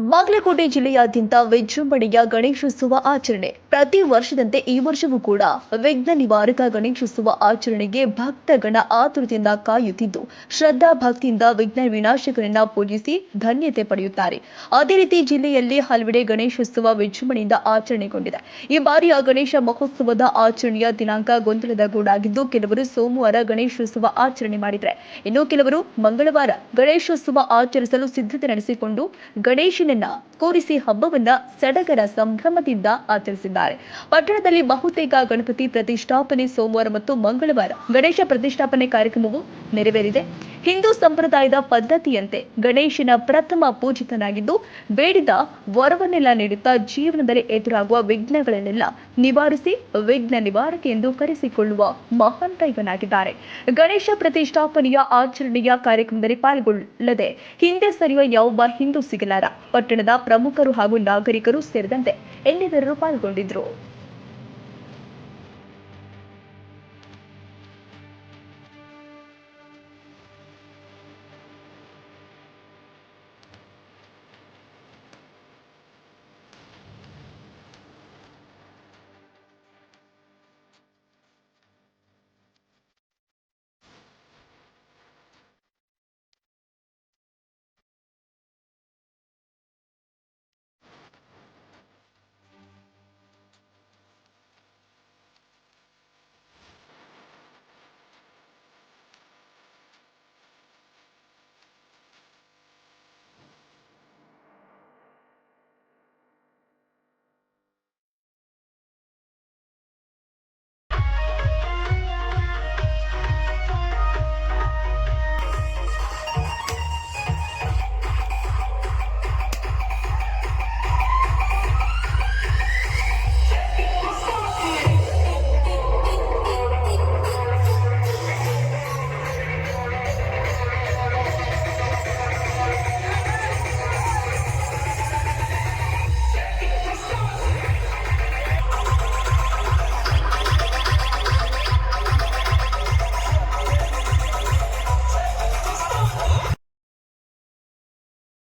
ಬಾಗಲಕೋಟೆ ಜಿಲ್ಲೆಯಾದ್ಯಂತ ವಿಜೃಂಭಣೆಯ ಗಣೇಶೋತ್ಸವ ಆಚರಣೆ. ಪ್ರತಿ ವರ್ಷದಂತೆ ಈ ವರ್ಷವೂ ಕೂಡ ವಿಘ್ನ ನಿವಾರಕ ಗಣೇಶೋತ್ಸವ ಆಚರಣೆಗೆ ಭಕ್ತಗಣ ಆತುರತೆಯಿಂದ ಕಾಯುತ್ತಿದ್ದು, ಶ್ರದ್ಧಾ ಭಕ್ತಿಯಿಂದ ವಿಘ್ನ ವಿನಾಶಕರನ್ನ ಪೂಜಿಸಿ ಧನ್ಯತೆ ಪಡೆಯುತ್ತಾರೆ. ಅದೇ ರೀತಿ ಜಿಲ್ಲೆಯಲ್ಲಿ ಹಲವೆಡೆ ಗಣೇಶೋತ್ಸವ ವಿಜೃಂಭಣೆಯಿಂದ ಆಚರಣೆಗೊಂಡಿದೆ. ಈ ಬಾರಿಯ ಗಣೇಶ ಮಹೋತ್ಸವದ ಆಚರಣೆಯ ದಿನಾಂಕ ಗೊಂದಲದ ಗೂಡಾಗಿದ್ದು, ಕೆಲವರು ಸೋಮವಾರ ಗಣೇಶೋತ್ಸವ ಆಚರಣೆ ಮಾಡಿದರೆ, ಇನ್ನು ಕೆಲವರು ಮಂಗಳವಾರ ಗಣೇಶೋತ್ಸವ ಆಚರಿಸಲು ಸಿದ್ಧತೆ ನಡೆಸಿಕೊಂಡು ಗಣೇಶನನ್ನ ಕೂರಿಸಿ ಹಬ್ಬವನ್ನ ಸಡಗರ ಸಂಭ್ರಮದಿಂದ ಆಚರಿಸಿದ್ದಾರೆ. ಪಟ್ಟಣದಲ್ಲಿ ಬಹುತೇಕ ಗಣಪತಿ ಪ್ರತಿಷ್ಠಾಪನೆ ಸೋಮವಾರ ಮತ್ತು ಮಂಗಳವಾರ ಗಣೇಶ ಪ್ರತಿಷ್ಠಾಪನೆ ಕಾರ್ಯಕ್ರಮವು ನೆರವೇರಿದೆ. ಹಿಂದೂ ಸಂಪ್ರದಾಯದ ಪದ್ಧತಿಯಂತೆ ಗಣೇಶನ ಪ್ರಥಮ ಪೂಜಿತನಾಗಿದ್ದು, ಬೇಡಿದ ವರವನ್ನೆಲ್ಲ ನೀಡುತ್ತಾ ಜೀವನದಲ್ಲಿ ಎದುರಾಗುವ ವಿಘ್ನಗಳನ್ನೆಲ್ಲ ನಿವಾರಿಸಿ ವಿಘ್ನ ನಿವಾರಕ ಎಂದು ಕರೆಸಿಕೊಳ್ಳುವ ಮಹಾನ್ ದೈವನಾಗಿದ್ದಾರೆ. ಗಣೇಶ ಪ್ರತಿಷ್ಠಾಪನೆಯ ಆಚರಣೆಯ ಕಾರ್ಯಕ್ರಮದಲ್ಲಿ ಪಾಲ್ಗೊಳ್ಳದೆ ಹಿಂದೆ ಸರಿಯುವ ಯಾವೊಬ್ಬ ಹಿಂದೂ ಸಿಗಲಾರ. ಪಟ್ಟಣದ ಪ್ರಮುಖರು ಹಾಗೂ ನಾಗರಿಕರು ಸೇರಿದಂತೆ ಇನ್ನಿತರರು ಪಾಲ್ಗೊಂಡಿದ್ದರು.